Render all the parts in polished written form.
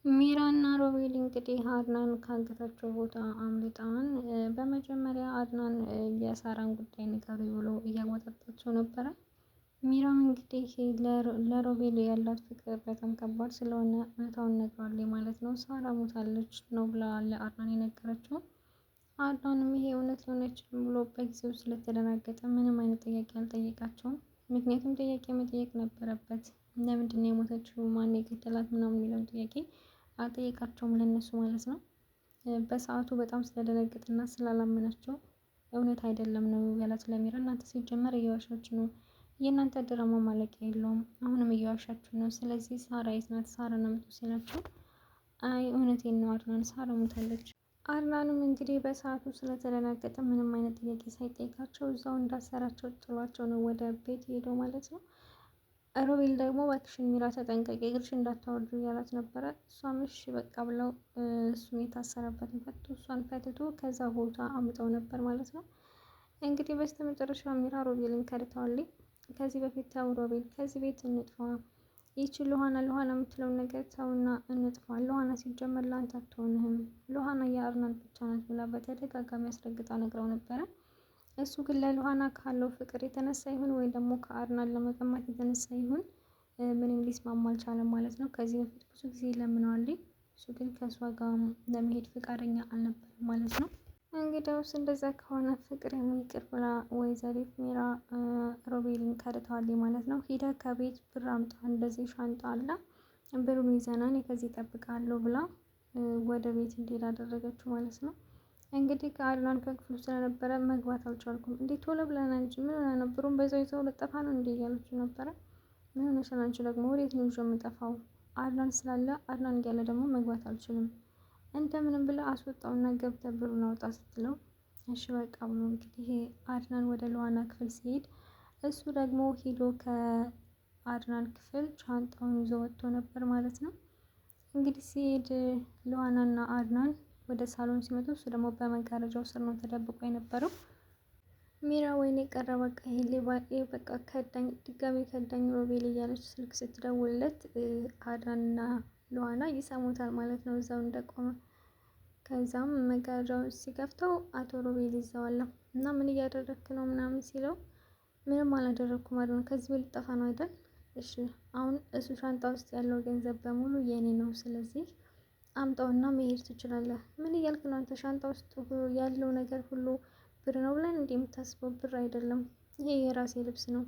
ሚራና ሮቤል እንግዲህ አድናን ካገታቸው ቦታ አምልጠዋል። በመጀመሪያ አድናን የሳራን ጉዳይ ንገሩኝ ብሎ እያወጣጣቸው ነበረ። ሚራም እንግዲህ ለሮቤል ያላት ፍቅር በጣም ከባድ ስለሆነ እውነታውን ነግሯለች ማለት ነው። ሳራ ሞታለች ነው ብላ ለአድናን የነገረችው። አድናንም ይሄ እውነት ሊሆን አይችልም ብሎ በጊዜው ስለተደናገጠ ምንም አይነት ጥያቄ አልጠየቃቸውም። ምክንያቱም ጥያቄ መጠየቅ ነበረበት። ለምንድን ነው የሞተችው? ማን የገደላት? ምናምን የሚለውን ጥያቄ አልጠየቃቸውም ለነሱ ማለት ነው። በሰዓቱ በጣም ስለደነገጠና ስላላመናቸው እውነት አይደለም ነው ያላት ለሚራ። እናንተ ሲጀመር እየዋሻችሁ ነው፣ የእናንተ ድራማ ማለቂያ የለውም፣ አሁንም እየዋሻችሁ ነው። ስለዚህ ሳራ የት ናት? ሳራ ነው የምትሉ ሲላቸው አይ እውነቴን ነው አድናን፣ ሳራ ሞታለች። አድናንም እንግዲህ በሰዓቱ ስለተደናገጠ ምንም አይነት ጥያቄ ሳይጠይቃቸው እዛው እንዳሰራቸው ጥሏቸው ነው ወደ ቤት ሄደው ማለት ነው። ሮቤል ደግሞ እባክሽን ሚራ ተጠንቀቂ፣ እግርሽ እንዳታወርዱ እያላት ነበረ። እሷም እሺ በቃ ብለው እሱን የታሰረበትን ፈቶ እሷን ፈትቶ ከዛ ቦታ አምጠው ነበር ማለት ነው። እንግዲህ በስተመጨረሻ ሚራ ሮቤልን ከድተዋለች። ከዚህ በፊት ተው ሮቤል፣ ከዚህ ቤት እንጥፋ፣ ይቺ ሉሃና የምትለውን ነገር ተውና እንጥፋ፣ ሉሃና ሲጀመር ላንተ አትሆንህም፣ ሉሃና የአድናን ብቻ ናት ብላ በተደጋጋሚ አስረግጣ ነግረው ነበረ። እሱ ግን ለሉሃና ካለው ፍቅር የተነሳ ይሁን ወይ ደግሞ ከአድናን ለመቀማት የተነሳ ይሁን ምንም ሊስማማ አልቻለም ማለት ነው። ከዚህ በፊት ብዙ ጊዜ ለምነዋለኝ፣ እሱ ግን ከእሷ ጋር ለመሄድ ፈቃደኛ አልነበረም ማለት ነው። እንግዲያውስ እንደዛ ከሆነ ፍቅር ይቅር ብላ ወይዘሪት ሚራ ሮቤልን ከድተዋለች ማለት ነው። ሂደ ከቤት ብር አምጣ፣ እንደዚህ ሻንጣ አለ ብሩን ይዘና እኔ ከዚህ እጠብቃለሁ ብላ ወደ ቤት እንዲሄድ አደረገችው ማለት ነው። እንግዲህ ከአድናን ከክፍሉ ስለነበረ መግባት አልቻልኩም። እንዴት ቶሎ ብለን አንቺ ምን ሆነ ነበሩን በዛው ይዘው ልጠፋ ነው እንዴ እያለችው ነበረ። ምን ሆነሻል አንቺ ደግሞ ወዴት ነው ይዤው የምጠፋው? አድናን ስላለ አድናን እያለ ደግሞ መግባት አልችልም። እንደምንም ብለ አስወጣውና ገብተህ ብሩን አውጣ ስትለው እሺ በቃ ብሎ እንግዲህ አድናን ወደ ሉሃና ክፍል ሲሄድ እሱ ደግሞ ሄዶ ከአድናን ክፍል ሻንጣውን ይዞ ወጥቶ ነበር ማለት ነው። እንግዲህ ሲሄድ ሉሃናና አድናን ወደ ሳሎን ሲመጡ እሱ ደግሞ በመጋረጃው ስር ነው ተደብቆ የነበረው። ሚራ ወይኔ ቀረ በቃ ይሄ ሌባ በቃ ከዳኝ፣ ድጋሚ ከዳኝ ሮቤል እያለች ስልክ ስትደውልለት አድናንና ሉሃና ይሰሙታል ማለት ነው እዛው እንደቆመ። ከዛም መጋረጃውን ሲከፍተው አቶ ሮቤል ይዘዋል እና ምን እያደረግክ ነው ምናምን ሲለው ምንም አላደረግኩም አድናን፣ ከዚህ በፊት ልጠፋ ነው አይደል? እሺ አሁን እሱ ሻንጣ ውስጥ ያለው ገንዘብ በሙሉ የኔ ነው፣ ስለዚህ አምጣውና መሄድ ትችላለህ። ምን እያልክ ነው አንተ? ሻንጣ ውስጥ ያለው ነገር ሁሉ ብር ነው ብለን እንዴ የምታስበው? ብር አይደለም፣ ይሄ የራሴ ልብስ ነው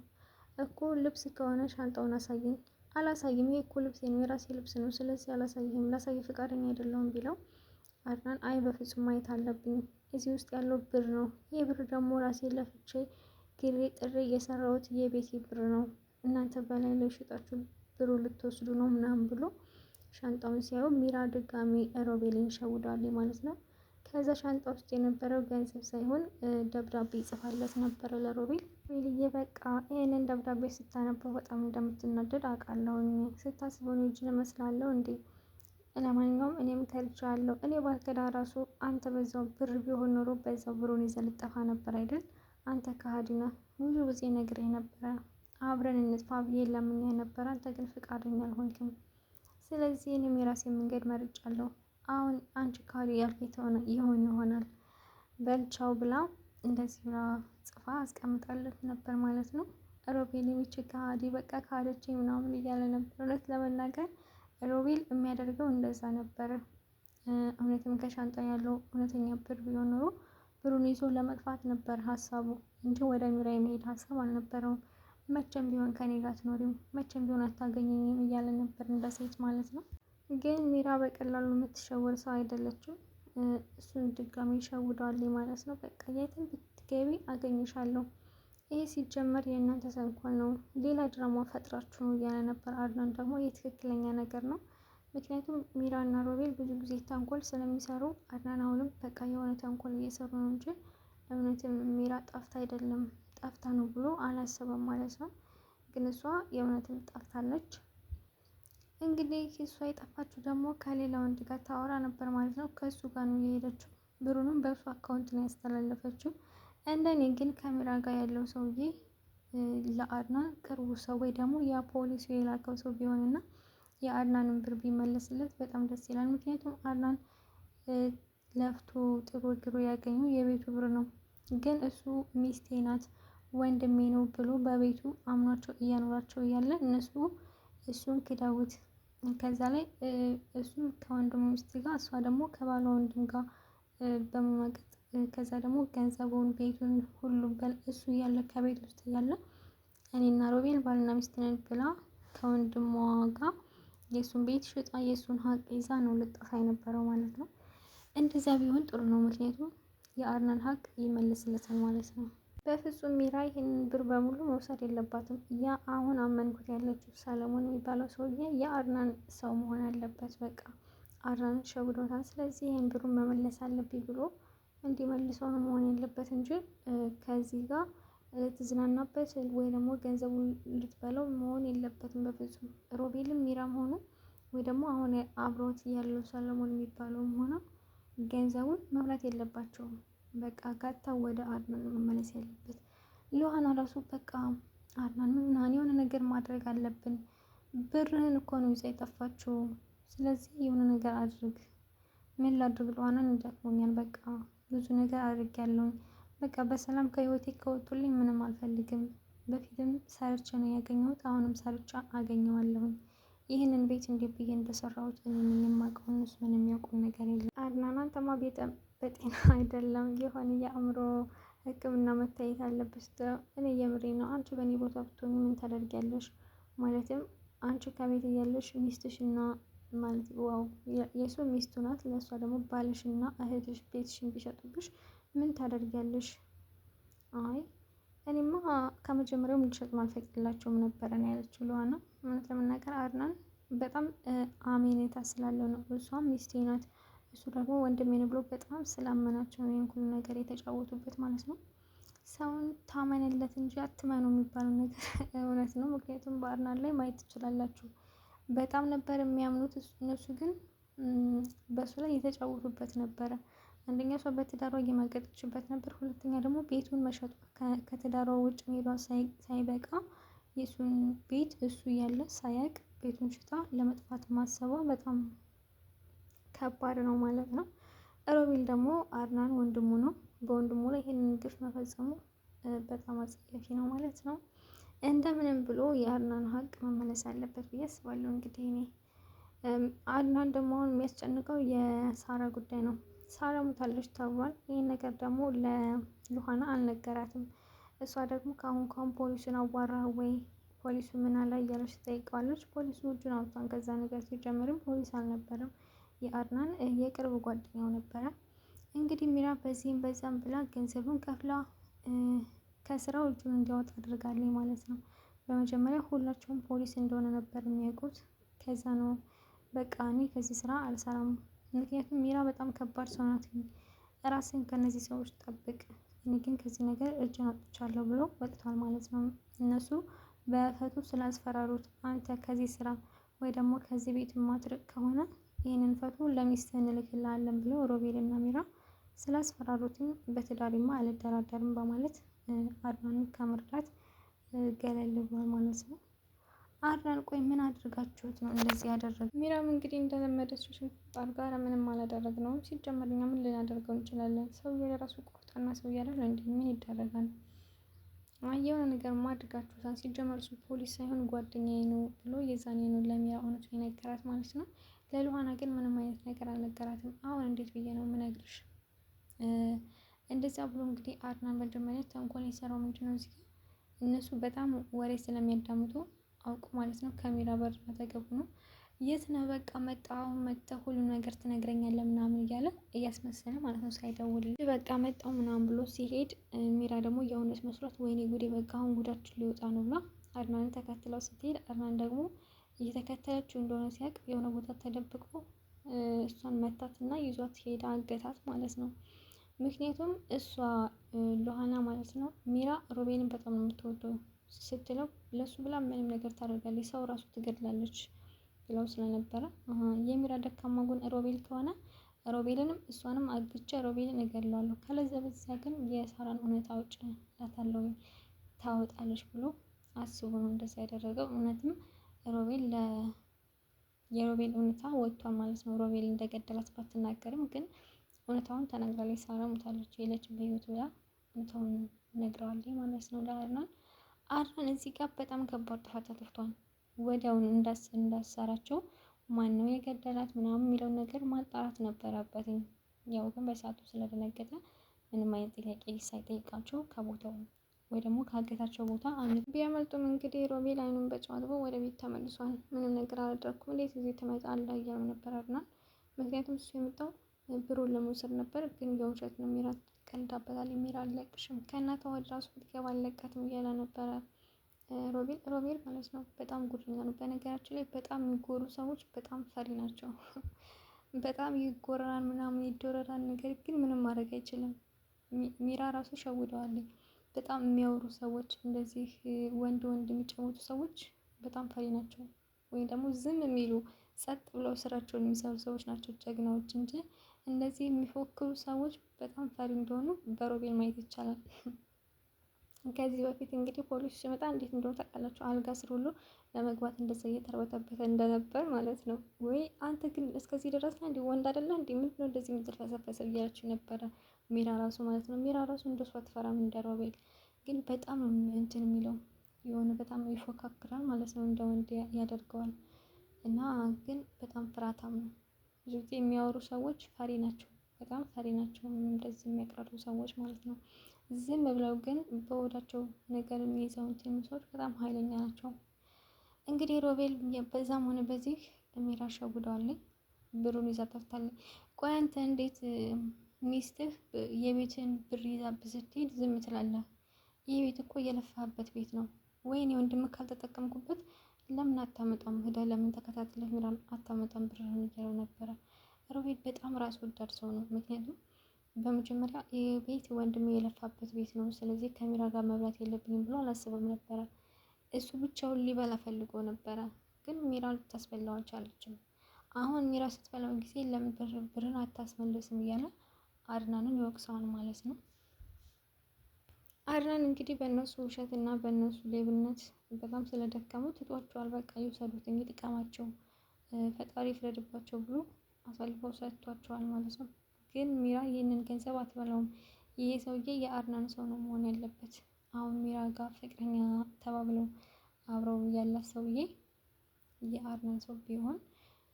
እኮ። ልብስ ከሆነ ሻንጣውን አሳየኝ። አላሳይም፣ ይሄ እኮ ልብሴ ነው፣ የራሴ ልብስ ነው፣ ስለዚህ አላሳይህም፣ ላሳይ ፈቃደኛ አይደለሁም ቢለው አድናን አይ በፍጹም ማየት አለብኝ፣ እዚህ ውስጥ ያለው ብር ነው፣ ይህ ብር ደግሞ ራሴ ለፍቼ ግሬ ጥሬ የሰራሁት የቤቴ ብር ነው፣ እናንተ በላይ ላይ ሽጣችሁ ብሩ ልትወስዱ ነው ምናምን ብሎ ሻንጣውን ሲያዩ ሚራ ድጋሚ ሮቤልን ሸውዷል ማለት ነው። ከዛ ሻንጣ ውስጥ የነበረው ገንዘብ ሳይሆን ደብዳቤ ይጽፋለት ነበረ ለሮቤል። ሮቤልዬ በቃ ይህንን ደብዳቤ ስታነበው በጣም እንደምትናደድ አውቃለሁኝ፣ ስታስበው ነው እጅ እመስላለሁ እንዴ? ለማንኛውም እኔም ከልቻለሁ፣ እኔ ባልከዳ ራሱ አንተ በዛው ብር ቢሆን ኖሮ በዛው ብሩን ይዘህ ልጠፋ ነበር አይደል? አንተ ከሃዲ ነህ፣ ብዙ ጊዜ ነግሬህ ነበረ አብረን እንጥፋ ብዬ ለምኜህ ነበር፣ አንተ ግን ፈቃደኛ አልሆንክም። ስለዚህ እኔም የራሴ መንገድ መርጫለሁ። አሁን አንቺ ካዲ ያልከኝ ይሆናል በልቻው ብላ እንደዚህ ብላ ጽፋ አስቀምጣለት ነበር ማለት ነው። ሮቤል የሚች ካዲ በቃ ካደች ምናምን እያለ ነበር። እውነት ለመናገር ሮቤል የሚያደርገው እንደዛ ነበረ። እውነትም ከሻንጣ ያለው እውነተኛ ብር ቢሆን ኖሮ ብሩን ይዞ ለመጥፋት ነበር ሀሳቡ እንጂ ወደ ሚራ የመሄድ ሀሳብ አልነበረውም። መቼም ቢሆን ከኔ ጋር አትኖሪም፣ መቼም ቢሆን አታገኘኝም እያለ ነበር እንደ ሴት ማለት ነው። ግን ሚራ በቀላሉ የምትሸወር ሰው አይደለችም። እሱን ድጋሚ ሸውደዋል ማለት ነው። በቃ የትም ብትገቢ አገኝሻለሁ፣ ይሄ ሲጀመር የእናንተ ተንኮል ነው፣ ሌላ ድራማ ፈጥራችሁ ነው እያለ ነበር። አድናን ደግሞ የትክክለኛ ነገር ነው። ምክንያቱም ሚራ እና ሮቤል ብዙ ጊዜ ተንኮል ስለሚሰሩ አድናን አሁንም በቃ የሆነ ተንኮል እየሰሩ ነው እንጂ እውነትም ሚራ ጠፍታ አይደለም፣ ጠፍታ ነው ብሎ አላሰበም ማለት ነው። ግን እሷ የእውነትም ጠፍታለች። እንግዲህ እሷ የጠፋችው ደግሞ ከሌላ ወንድ ጋር ታወራ ነበር ማለት ነው። ከእሱ ጋር ነው የሄደችው። ብሩንም በእሱ አካውንት ነው ያስተላለፈችው። እንደኔ ግን ከሚራ ጋር ያለው ሰውዬ ለአድናን ቅርቡ ሰው ወይ ደግሞ ያ ፖሊሱ የላከው ሰው ቢሆንና የአድናንን ብር ቢመለስለት በጣም ደስ ይላል። ምክንያቱም አድናን ለፍቶ ጥሮ ግሮ ያገኘው የቤቱ ብር ነው። ግን እሱ ሚስቴ ናት ወንድሜ ነው ብሎ በቤቱ አምኗቸው እያኖራቸው እያለ እነሱ እሱን ክደውት ከዛ ላይ እሱም ከወንድሙ ሚስት ጋር እሷ ደግሞ ከባሏ ወንድም ጋር በመማገጥ ከዛ ደግሞ ገንዘቡን ቤቱን ሁሉ እሱ እያለ ከቤት ውስጥ እያለ እኔና ሮቤል ባልና ሚስት ነን ብላ ከወንድሟ ጋር የእሱን ቤት ሽጣ የእሱን ሀቅ ይዛ ነው ልጠፋ የነበረው ማለት ነው። እንደዛ ቢሆን ጥሩ ነው። ምክንያቱም የአድናን ሀቅ ይመልስለታል ማለት ነው። በፍጹም ሚራ ይህንን ብር በሙሉ መውሰድ የለባትም። ያ አሁን አመንኩት ያለችው ሰለሞን የሚባለው ሰውዬ የአድናን ሰው መሆን አለበት። በቃ አድናን ሸውዶታል። ስለዚህ ይህን ብሩን መመለስ አለብኝ ብሎ እንዲመልሰው ነው መሆን ያለበት እንጂ ከዚህ ጋር ልትዝናናበት ወይ ደግሞ ገንዘቡን ልትበለው መሆን የለበትም በፍጹም። ሮቤልም ሚራም ሆኖ ወይ ደግሞ አሁን አብሮት ያለው ሰለሞን የሚባለውም ሆነ ገንዘቡን መብላት የለባቸውም። በቃ ጋታ ወደ አድናን መመለስ ያለበት። ሉሃና ራሱ በቃ አድናን ምናምን የሆነ ነገር ማድረግ አለብን፣ ብርህን እኮ ነው ይዛ የጠፋችው፣ ስለዚህ የሆነ ነገር አድርግ። ምን ላድርግ ሉሃናን እንደክሞኛል፣ በቃ ብዙ ነገር አድርጌያለሁኝ፣ በቃ በሰላም ከህይወቴ ከወጡልኝ ምንም አልፈልግም። በፊትም ሰርቼ ነው ያገኘሁት፣ አሁንም ሰርቻ አገኘዋለሁኝ። ይህንን ቤት እንዴት ብዬ እንደሰራሁት እኔ ነኝ የማውቀው፣ እነሱ ምንም የሚያውቁት ነገር የለም። አድናን አንተማ በጤና አይደለም፣ የሆነ የአእምሮ ሕክምና መታየት አለብሽ። እኔ የምሬ ነው። አንቺ በእኔ ቦታ ብትሆኚ ምን ታደርጊያለሽ? ማለትም አንቺ ከቤት እያለሽ ሚስትሽና ማለት ዋው የሱ ሚስቱ ናት፣ ለእሷ ደግሞ ባልሽና እህትሽ ቤትሽን ቢሸጡብሽ ምን ታደርጊያለሽ? አይ እኔማ ከመጀመሪያውም እንዲሸጡ አልፈቅድላቸውም ነበረ ነው ያለችው ሉሃና። እውነት ለመናገር አድናን በጣም አሜኔታ ስላለው ነው። እሷም ሚስቴ ናት እሱ ደግሞ ወንድሜ ነው ብሎ በጣም ስላመናቸው ነው ይህን ሁሉ ነገር የተጫወቱበት ማለት ነው። ሰውን ታመንለት እንጂ አትመኑ የሚባለው ነገር እውነት ነው። ምክንያቱም በአድናን ላይ ማየት ትችላላችሁ። በጣም ነበር የሚያምኑት፣ እነሱ ግን በሱ ላይ የተጫወቱበት ነበረ። አንደኛ እሷ በትዳሯ እየማገጠችበት ነበር። ሁለተኛ ደግሞ ቤቱን መሸጧ ከትዳሯ ውጭ ሜዷ ሳይበቃ የእሱን ቤት እሱ እያለ ሳያቅ ቤቱን ሽጣ ለመጥፋት ማሰቧ በጣም ከባድ ነው ማለት ነው። ሮቤል ደግሞ አድናን ወንድሙ ነው። በወንድሙ ላይ ይህንን ግፍ መፈጸሙ በጣም አጸያፊ ነው ማለት ነው። እንደምንም ብሎ የአድናን ሀቅ መመለስ አለበት ብዬ አስባለሁ። እንግዲህ እኔ አድናን ደግሞ አሁን የሚያስጨንቀው የሳራ ጉዳይ ነው። ሳራ ሞታለች ተብሏል። ይህን ነገር ደግሞ ለሉሃና አልነገራትም። እሷ ደግሞ ከአሁን ፖሊሱን አዋራ ወይ ፖሊሱ ምን አለ እያለች ትጠይቀዋለች። ፖሊሱ እጁን አውጥቷን ከዛ ነገር ሲጀምርም ፖሊስ አልነበረም፣ የአድናን የቅርብ ጓደኛው ነበረ። እንግዲህ ሚራ በዚህም በዛም ብላ ገንዘቡን ከፍላ ከስራው እጁን እንዲያወጣ አድርጋለች ማለት ነው። በመጀመሪያ ሁላቸውም ፖሊስ እንደሆነ ነበር የሚያውቁት። ከዛ ነው በቃ እኔ ከዚህ ስራ አልሰራም፣ ምክንያቱም ሚራ በጣም ከባድ ሰው ናት፣ ራስን ከነዚህ ሰዎች ጠብቅ፣ እኔ ግን ከዚህ ነገር እጅን አውጥቻለሁ ብሎ ወጥቷል ማለት ነው። እነሱ በፈቱ ስላስፈራሩት አንተ ከዚህ ስራ ወይ ደግሞ ከዚህ ቤት ማትርቅ ከሆነ ይህንን ፈቱ ለሚስትህ እንልክልሃለን ብሎ ሮቤል እና ሚራ ስላስፈራሩትም በትዳሪማ አልደራደርም በማለት አድናንን ከመርዳት ገለል ብሏል ማለት ነው። አድናን ቆይ ምን አድርጋችሁት ነው እንደዚህ ያደረገ? ሚራም እንግዲህ እንደለመደችው ሽንጣር ጋር ምንም አላደረግነውም፣ ሲጀመር እኛ ምን ልናደርገው እንችላለን? ሰውዬው የራሱ ቆፍጣና ሰው እያደረ እንዲህ ምን ይደረጋል? የሆነ ነገር አድርጋችሁታል። ሲጀመር እሱ ፖሊስ ሳይሆን ጓደኛዬ ነው ብሎ የዛኔ ነው ለሚራ እውነቱ የነገራት ማለት ነው። ለሉሃና ግን ምንም አይነት ነገር አልነገራትም። አሁን እንዴት ብዬ ነው የምነግርሽ? እንደዛ ብሎ እንግዲህ አድናን መጀመሪያ ተንኮል የሰራው ምንድነው እዚህ ጋር እነሱ በጣም ወሬ ስለሚያዳምጡ አውቁ ማለት ነው። ከሚራ በር አጠገቡ ነው። የት ነህ? በቃ መጣሁ ሁሉም ነገር ትነግረኛለህ ምናምን እያለ እያስመሰለ ማለት ነው ሳይደውል በቃ መጣሁ ምናምን ብሎ ሲሄድ ሚራ ደግሞ የእውነት መስሏት ወይኔ ጉዴ በቃ አሁን ጉዳችን ሊወጣ ነው ብላ አድናንን ተከትለው ስትሄድ አድናን ደግሞ እየተከተለችው እንደሆነ ሲያውቅ የሆነ ቦታ ተደብቆ እሷን መታትና ይዟት ሄዳ አገታት ማለት ነው። ምክንያቱም እሷ ሉሃና ማለት ነው ሚራ ሮቤልን በጣም ነው የምትወደው ስትለው ለሱ ብላ ምንም ነገር ታደርጋለች፣ ሰው ራሱ ትገድላለች ብለው ስለነበረ የሚራ ደካማ ጎን ሮቤል ከሆነ ሮቤልንም እሷንም አግቼ ሮቤልን እገድለዋለሁ፣ ካለበለዚያ ግን የሳራን እውነት አውጭ እላታለሁ ታወጣለች ብሎ አስቦ ነው እንደዛ ያደረገው። እውነትም ሮቤል የሮቤል እውነታ ወጥቷል ማለት ነው። ሮቤል እንደገደላት ባትናገርም ግን እውነታውን ተናግራለች። ሳራ ሞታለች የለችም በህይወት ብላ እውነታውን ነግረዋለች ማለት ነው ለአድናን። አድናን እዚህ ጋር በጣም ከባድ ጥፋት አጥፍቷል። ወዲያውኑ እንዳሰራቸው ማን ነው የገደላት ምናምን የሚለውን ነገር ማጣራት ነበረበትኝ። ያው ግን በሰዓቱ ስለደነገጠ ምንም አይነት ጥያቄ ሳይጠይቃቸው ከቦታው ወይ ደግሞ ካገታቸው ቦታ ቢያመልጡም እንግዲህ ሮቤል አይኑን በጨው አጥቦ ወደ ቤት ተመልሷል። ምንም ነገር አላደረኩም እንዴት እዚህ ትመጣለህ እያሉ ነበር አድናን። ምክንያቱም እሱ የመጣው ብሩን ለመውሰድ ነበር፣ ግን የውሸት ነው። ሚራ ቀልዳበታል። ሚራ አልለቅሽም ከእናቷ ወደ ራሱ ብትገባ አልለቃትም እያለ ነበረ ሮቤል ማለት ነው። በጣም ጉደኛ ነው። በነገራችን ላይ በጣም የሚጎሩ ሰዎች በጣም ፈሪ ናቸው። በጣም ይጎራል ምናምን ይዶረራል፣ ነገር ግን ምንም ማድረግ አይችልም። ሚራ ራሱ ሸውደዋለኝ። በጣም የሚያወሩ ሰዎች እንደዚህ ወንድ የሚጫወቱ ሰዎች በጣም ፈሪ ናቸው። ወይም ደግሞ ዝም የሚሉ ጸጥ ብለው ስራቸውን የሚሰሩ ሰዎች ናቸው ጀግናዎች እንጂ እነዚህ የሚፎክሩ ሰዎች በጣም ፈሪ እንደሆኑ በሮቤል ማየት ይቻላል። ከዚህ በፊት እንግዲህ ፖሊስ ሲመጣ እንዴት እንደሆነ ታውቃላችሁ? አልጋ ስር ሁሉ ለመግባት እንደዛ እየተርበተበተ እንደነበር ማለት ነው። ወይ አንተ ግን እስከዚህ ድረስ ነው እንዴ? ወንድ አይደለ እንዴ? ምንድን ነው እንደዚህ የምትልፈሰፈሰው እያለችው ነበረ ሚራ ራሱ ማለት ነው። ሚራ ራሱ እንደሷ አትፈራም እንደ ሮቤል፣ ግን በጣም እንትን የሚለው የሆነ በጣም ይፎካክራል ማለት ነው። እንደ ወንድ ያደርገዋል እና ግን በጣም ፍራታም ነው። ብዙ ጊዜ የሚያወሩ ሰዎች ፈሪ ናቸው፣ በጣም ፈሪ ናቸው። እንደዚህ የሚያቀርቡ ሰዎች ማለት ነው። ዝም ብለው ግን በወዳቸው ነገር የሚይዘው እንትን ሰዎች በጣም ኃይለኛ ናቸው። እንግዲህ ሮቤል በዛም ሆነ በዚህ ሚራ ሸውደዋለኝ፣ ብሩን ይዛ ጠፍታለች። ቆይ አንተ እንዴት ሚስትህ የቤትን ብር ይዛብህ ስትሄድ ዝም ትላለህ? ይህ ቤት እኮ የለፋህበት ቤት ነው። ወይኔ ወንድምህ ካልተጠቀምኩበት ለምን አታመጣም? ሄደህ ለምን ተከታትለህ ሚራን አታመጣም ብርህን እያለው ነበረ። ሮቤል በጣም ራስ ወዳድ ሰው ነው። ምክንያቱም በመጀመሪያ ይህ ቤት ወንድሜ የለፋበት ቤት ነው፣ ስለዚህ ከሚራ ጋር መብላት የለብኝም ብሎ አላስብም ነበረ። እሱ ብቻውን ሊበላ ፈልጎ ነበረ፣ ግን ሚራ ልታስበላው አልቻለችም። አሁን ሚራ ስትበላው ጊዜ ለምን ብርን አታስመልስም እያለ አድናንን ይወቅሰዋል ማለት ነው። አድናን እንግዲህ በእነሱ ውሸት እና በእነሱ ሌብነት በጣም ስለደከሙ ትቷቸዋል። በቃ ይውሰዱት ይጥቀማቸው፣ ፈጣሪ ፍረድባቸው ብሎ አሳልፈው ሰጥቷቸዋል ማለት ነው። ግን ሚራ ይህንን ገንዘብ አትበላውም። ይሄ ሰውዬ የአድናን ሰው ነው መሆን ያለበት። አሁን ሚራ ጋር ፍቅረኛ ተባብለው አብረው ያላት ሰውዬ የአድናን ሰው ቢሆን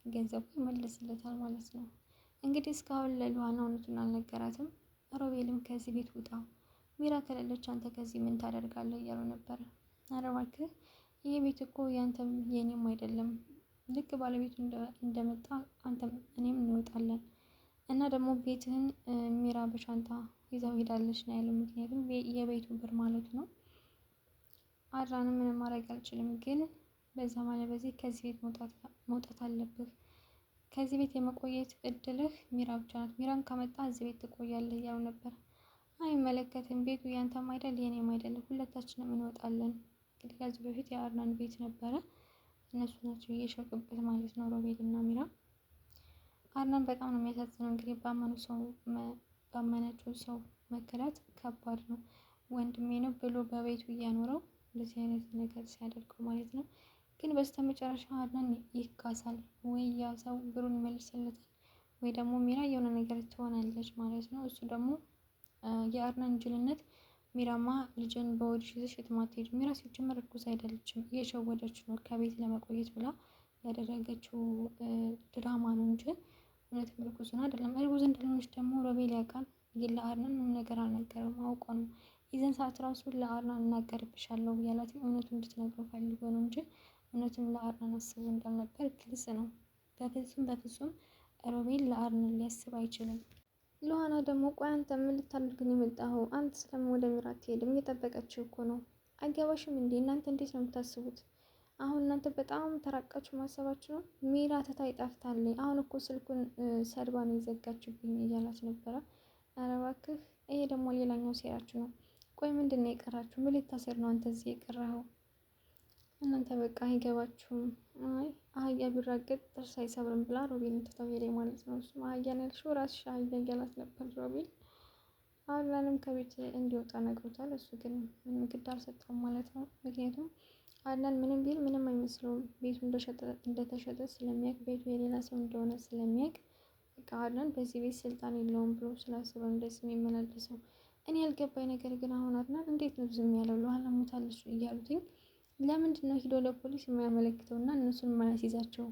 ገንዘቡ ይመለስለታል ማለት ነው። እንግዲህ እስካሁን ለሉሃና እውነቱን አልነገራትም። ሮቤልም ከዚህ ቤት ውጣ፣ ሚራ ከሌለች አንተ ከዚህ ምን ታደርጋለህ እያሉ ነበረ። ኧረ እባክህ ይህ ቤት እኮ ያንተም የኔም አይደለም። ልክ ባለቤቱ እንደመጣ አንተም እኔም እንወጣለን እና ደግሞ ቤትህን ሚራ በሻንጣ ይዘው ሄዳለች ነው ያለው። ምክንያቱም የቤቱ ብር ማለት ነው። አድራንም ምንም ማድረግ አልችልም፣ ግን በዛ ማለት በዚህ ከዚህ ቤት መውጣት አለብህ። ከዚህ ቤት የመቆየት እድልህ ሚራ ብቻ ናት። ሚራን ካመጣ እዚህ ቤት ትቆያለህ እያሉ ነበር። አይመለከትም፣ ቤቱ ያንተም አይደል የኔም አይደለም፣ ሁለታችንም እንወጣለን። እንግዲህ ከዚህ በፊት የአድናን ቤት ነበረ፣ እነሱ ናቸው እየሸጡበት ማለት ነው ሮቤል እና ሚራ። አድናን በጣም ነው የሚያሳዝነው። እንግዲህ ባመነችው ሰው መከዳት ከባድ ነው። ወንድሜ ነው ብሎ በቤቱ እያኖረው እንደዚህ አይነት ነገር ሲያደርገው ማለት ነው። ግን በስተመጨረሻ አድናን ይካሳል ወይ ያ ሰው ብሩን ይመልስለታል፣ ወይ ደግሞ ሚራ የሆነ ነገር ትሆናለች ማለት ነው። እሱ ደግሞ የአድናን ጅልነት ሚራማ ልጅን በወድሽ ይዘሽ የትም አትሄጂም፣ ሚራ ሲጀመር እርጉዝ አይደለችም፣ እየሸወደች ነው ከቤት ለመቆየት ብላ ያደረገችው ድራማ ነው እንጂ እውነትም እርጉዝን አይደለም። እርጉዝ እንዳልሆነች ደግሞ ሮቤል ያውቃል፣ ግን ለአድናን ምንም ነገር አልነገረም። አውቆ ነው ይዘን ሰዓት ራሱ ለአድናን እናገርብሻለሁ ያላት እውነቱን እንድትነግረው ፈልጎ ነው እንጂ እውነቱን ለአድናን አስቦ እንዳልነበር ግልጽ ነው። በፍጹም ሮቤል ለአድናን ሊያስብ አይችልም። ሉሃና ደግሞ ቆይ አንተ ምን ልታደርግን የመጣኸው? አንተ ስለምን ወደ ሚራ አትሄድም? እየጠበቀችው እኮ ነው። አይገባሽም እንዴ? እናንተ እንዴት ነው የምታስቡት? አሁን እናንተ በጣም ተራቃችሁ ማሰባችሁ ነው። ሚራ ተታይ ጠፍታለች። አሁን እኮ ስልኩን ሰድባ ነው የዘጋችብኝ እያላት ነበረ። ኧረ እባክህ ይሄ ደግሞ ሌላኛው ሴራችሁ ነው። ቆይ ምንድን ነው የቀራችሁ? ምን ልታሰር ነው አንተ እዚህ የቀረኸው? እናንተ በቃ አይገባችሁም። አይ አህያ ቢራገጥ ጥርስ አይሰብርም ብላ ሮቤልን ትታው ሄደ ማለት ነው። እሱም አህያን ያልሽው ራስሽ አህያ እያላት ነበር ሮቤል። አድናንም ከቤት እንዲወጣ ነግሮታል። እሱ ግን ምንም ግድ አልሰጠውም ማለት ነው። ምክንያቱም አድናን ምንም ቢል ምንም አይመስለውም። ቤቱ እንደተሸጠ ስለሚያውቅ፣ ቤቱ የሌላ ሰው እንደሆነ ስለሚያውቅ በቃ አድናን በዚህ ቤት ስልጣን የለውም ብሎ ስላስበ እንደዚህ የሚመላለሰው። እኔ ያልገባኝ ነገር ግን አሁን አድናን እንዴት ነው ዝም ያለው? ለኋላ ሞታለች እያሉትኝ ለምንድን ነው ሂዶ ለፖሊስ የማያመለክተው እና እነሱን የማያስይዛቸው?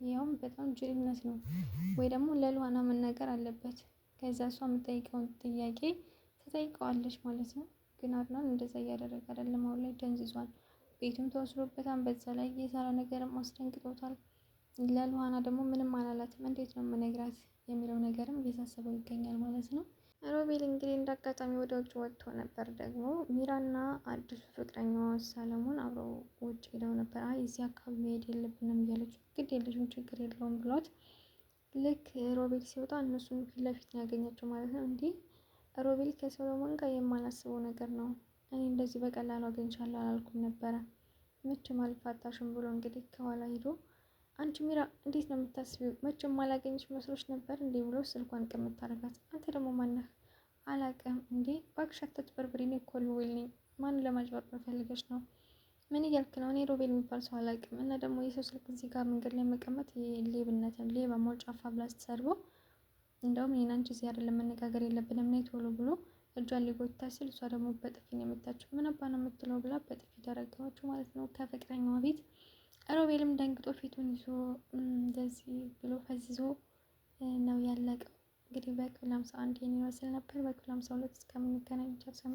ያውም በጣም ጅልነት ነው። ወይ ደግሞ ለሉሃና መናገር አለበት። ከዛ እሷ የምጠይቀውን ጥያቄ ትጠይቀዋለች ማለት ነው። ግን አድናን እንደዛ እያደረገ አይደለም። አሁን ላይ ደንዝዟል። ቤቱም ተወስዶበታል። በዛ ላይ የሳራ ነገርም አስደንግጦታል። ለሉሃና ደግሞ ምንም አላላትም። እንዴት ነው የምነግራት የሚለው ነገርም እየሳሰበው ይገኛል ማለት ነው። ሮቤል እንግዲህ እንዳጋጣሚ ወደ ውጭ ወጥቶ ነበር። ደግሞ ሚራና አዲሱ ፍቅረኛዋ ሰለሞን አብረው ውጭ ሄደው ነበር። አይ እዚህ አካባቢ መሄድ የለብንም እያለች ግድ የለሽም ችግር የለውም ብሏት፣ ልክ ሮቤል ሲወጣ እነሱን ፊት ለፊት ነው ያገኛቸው ማለት ነው። እንዲህ ሮቤል ከሰለሞን ጋር የማላስበው ነገር ነው። እኔ እንደዚህ በቀላሉ አገኝቻለሁ አላልኩም ነበረ፣ መቼም አልፋታሽም ብሎ እንግዲህ ከኋላ ሄዶ አንቺ ሚራ እንዴት ነው የምታስቢው? መቼም አላገኝሽ መስሎች ነበር እንዴ ብሎ ስልኳን ቅምት አደረጋት። አንተ ደግሞ ማነህ? አላቅም እንዴ እባክሽ አትጭበርብሪ፣ እኔ እኮ ሮቤል ነኝ። ማን ለማጭበርበር ፈልገሽ ነው? ምን እያልክ ነው? እኔ ሮቤል የሚባል ሰው አላቅም። እና ደግሞ የሰው ስልክ እዚህ ጋር መንገድ ላይ መቀመጥ ሌብነት ነው። ሌባ ሞልጫፋ ብላ ስትሰርበው፣ እንደውም ይህን አንቺ እዚህ አይደለም መነጋገር የለብንም ነይ ቶሎ ብሎ እጇን ሊጎታ ሲል እሷ ደግሞ በጥፊ ነው የመታችው። ምን አባ ነው የምትለው ብላ በጥፊ ተረገመችው ማለት ነው ከፍቅረኛዋ ቤት። ሮቤልም ደንግጦ ፊቱን ይዞ እንደዚህ ብሎ ፈዝዞ ነው ያለቀው። እንግዲህ በክፍል 51 ይህን ይመስል ነበር። በክፍል 52 እስከምንገናኝ ቻው።